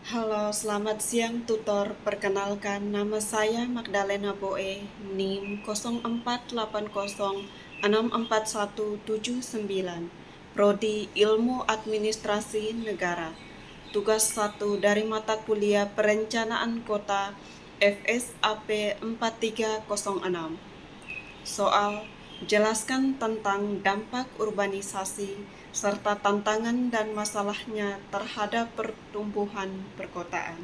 Halo, selamat siang tutor. Perkenalkan, nama saya Magdalena Boe, NIM 0480641179, Prodi Ilmu Administrasi Negara. Tugas 1 dari mata kuliah Perencanaan Kota FSAP 4306. Soal, jelaskan tentang dampak urbanisasi serta tantangan dan masalahnya terhadap pertumbuhan perkotaan.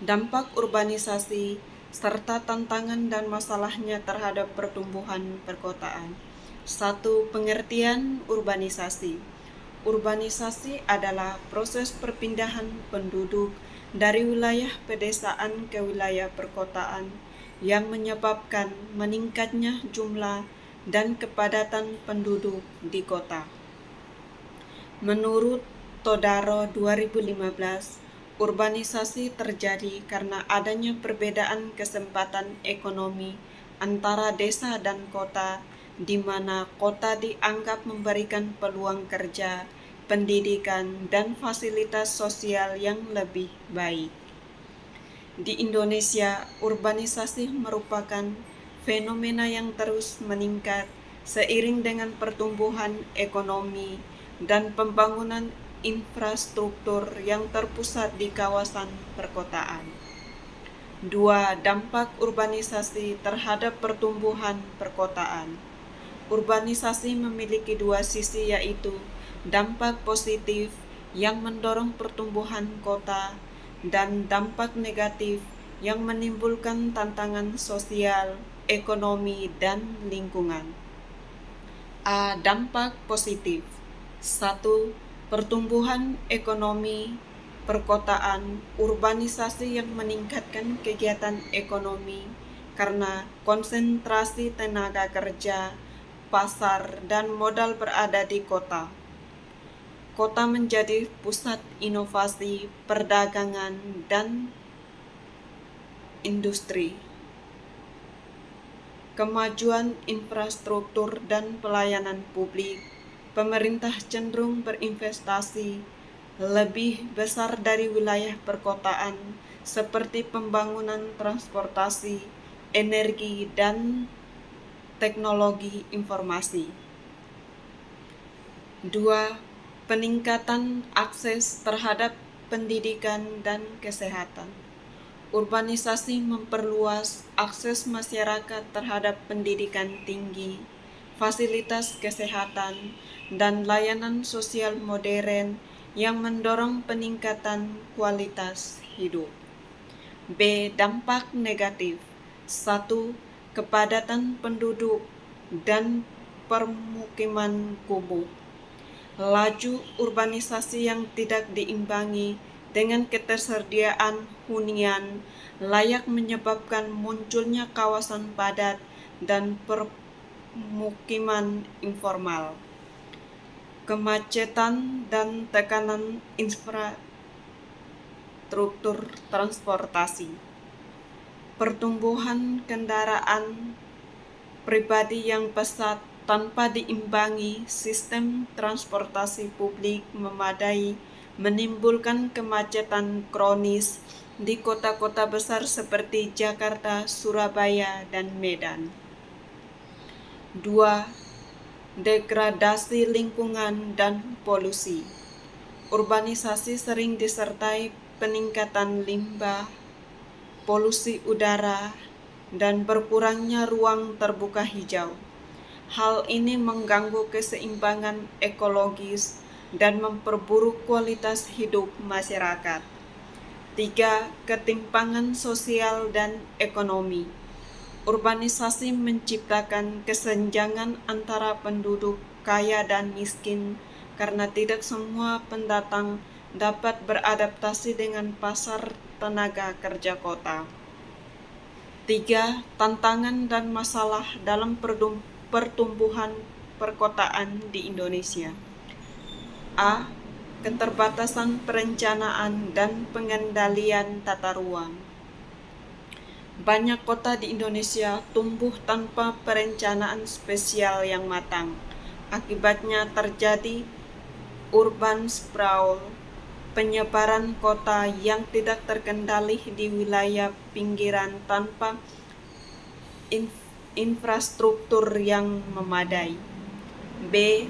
Dampak urbanisasi serta tantangan dan masalahnya terhadap pertumbuhan perkotaan. 1. Pengertian urbanisasi. Urbanisasi adalah proses perpindahan penduduk dari wilayah pedesaan ke wilayah perkotaan yang menyebabkan meningkatnya jumlah dan kepadatan penduduk di kota. Menurut Todaro 2015, urbanisasi terjadi karena adanya perbedaan kesempatan ekonomi antara desa dan kota, di mana kota dianggap memberikan peluang kerja, pendidikan, dan fasilitas sosial yang lebih baik. Di Indonesia, urbanisasi merupakan fenomena yang terus meningkat seiring dengan pertumbuhan ekonomi dan pembangunan infrastruktur yang terpusat di kawasan perkotaan. 2. Dampak urbanisasi terhadap pertumbuhan perkotaan. Urbanisasi memiliki dua sisi, yaitu dampak positif yang mendorong pertumbuhan kota dan dampak negatif yang menimbulkan tantangan sosial, ekonomi, dan lingkungan. A. Dampak positif. 1. Pertumbuhan ekonomi perkotaan. Urbanisasi yang meningkatkan kegiatan ekonomi karena konsentrasi tenaga kerja, pasar, dan modal berada di kota. Kota menjadi pusat inovasi, perdagangan, dan industri. Kemajuan infrastruktur dan pelayanan publik. Pemerintah cenderung berinvestasi lebih besar dari wilayah perkotaan, seperti pembangunan transportasi, energi, dan teknologi informasi. 2. Peningkatan akses terhadap pendidikan dan kesehatan. Urbanisasi memperluas akses masyarakat terhadap pendidikan tinggi, fasilitas kesehatan, dan layanan sosial modern yang mendorong peningkatan kualitas hidup. B. Dampak negatif. 1. Kepadatan penduduk dan permukiman kumuh. Laju urbanisasi yang tidak diimbangi dengan ketersediaan hunian layak menyebabkan munculnya kawasan padat dan permukiman informal. Kemacetan dan tekanan infrastruktur transportasi. Pertumbuhan kendaraan pribadi yang pesat tanpa diimbangi sistem transportasi publik memadai menimbulkan kemacetan kronis di kota-kota besar seperti Jakarta, Surabaya, dan Medan. 2. Degradasi lingkungan dan polusi. Urbanisasi sering disertai peningkatan limbah, polusi udara, dan berkurangnya ruang terbuka hijau. Hal ini mengganggu keseimbangan ekologis dan memperburuk kualitas hidup masyarakat. 3. Ketimpangan sosial dan ekonomi. Urbanisasi menciptakan kesenjangan antara penduduk kaya dan miskin karena tidak semua pendatang dapat beradaptasi dengan pasar tenaga kerja kota. 3. Tantangan dan masalah dalam pertumbuhan perkotaan di Indonesia. A. Keterbatasan perencanaan dan pengendalian tata ruang. Banyak kota di Indonesia tumbuh tanpa perencanaan spesial yang matang. Akibatnya terjadi urban sprawl penyebaran kota yang tidak terkendali di wilayah pinggiran tanpa infrastruktur yang memadai. B.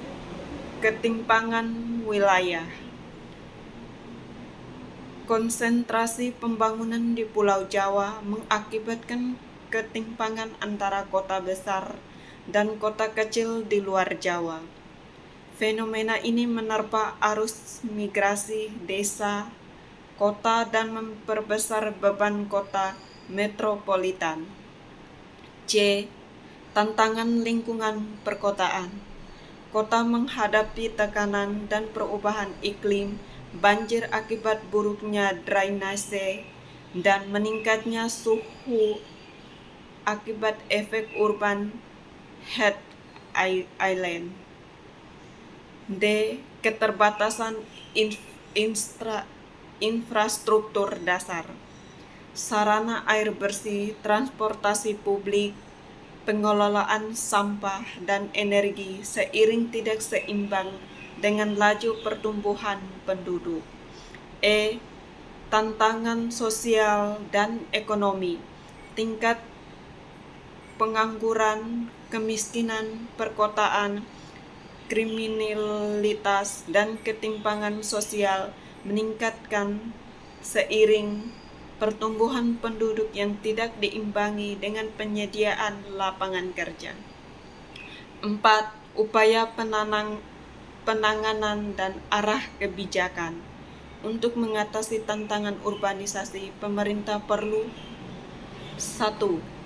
Ketimpangan wilayah. Konsentrasi pembangunan di Pulau Jawa mengakibatkan ketimpangan antara kota besar dan kota kecil di luar Jawa. Fenomena ini menerpa arus migrasi desa, kota dan memperbesar beban kota metropolitan. C. Tantangan lingkungan perkotaan. Kota menghadapi tekanan dan perubahan iklim, banjir akibat buruknya drainase, dan meningkatnya suhu akibat efek urban heat island. D. Keterbatasan infrastruktur dasar, sarana air bersih, transportasi publik, pengelolaan sampah, dan energi seiring tidak seimbang dengan laju pertumbuhan penduduk. E. Tantangan sosial dan ekonomi, tingkat pengangguran, kemiskinan, perkotaan, kriminalitas, dan ketimpangan sosial meningkatkan seiring pertumbuhan penduduk yang tidak diimbangi dengan penyediaan lapangan kerja. 4. Upaya penanganan dan arah kebijakan. Untuk mengatasi tantangan urbanisasi, pemerintah perlu 1.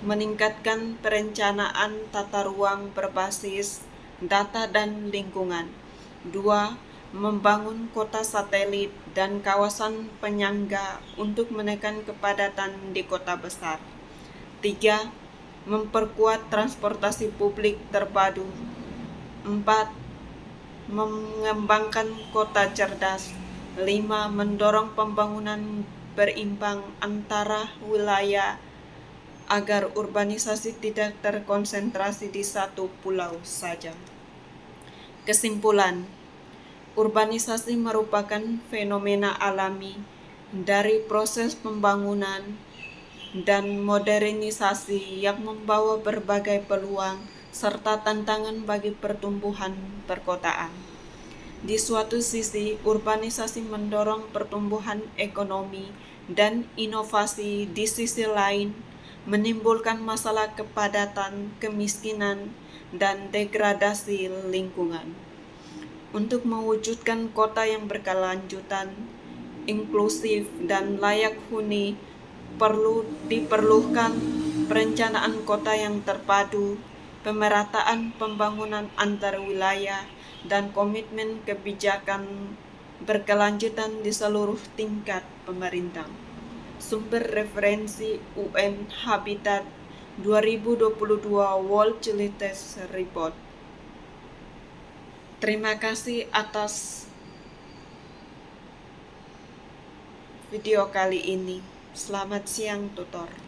Meningkatkan perencanaan tata ruang berbasis data dan lingkungan. 2. Membangun kota satelit dan kawasan penyangga untuk menekan kepadatan di kota besar. 3. Memperkuat transportasi publik terpadu. 4. Mengembangkan kota cerdas. 5. Mendorong pembangunan berimbang antara wilayah agar urbanisasi tidak terkonsentrasi di satu pulau saja. Kesimpulan, urbanisasi merupakan fenomena alami dari proses pembangunan dan modernisasi yang membawa berbagai peluang serta tantangan bagi pertumbuhan perkotaan. Di suatu sisi, urbanisasi mendorong pertumbuhan ekonomi dan inovasi. Di sisi lain, menimbulkan masalah kepadatan, kemiskinan, dan degradasi lingkungan. Untuk mewujudkan kota yang berkelanjutan, inklusif, dan layak huni, diperlukan perencanaan kota yang terpadu, pemerataan pembangunan antar wilayah, dan komitmen kebijakan berkelanjutan di seluruh tingkat pemerintah. Sumber referensi UN Habitat 2022 World Latest Report. Terima kasih atas video kali ini. Selamat siang, tutor.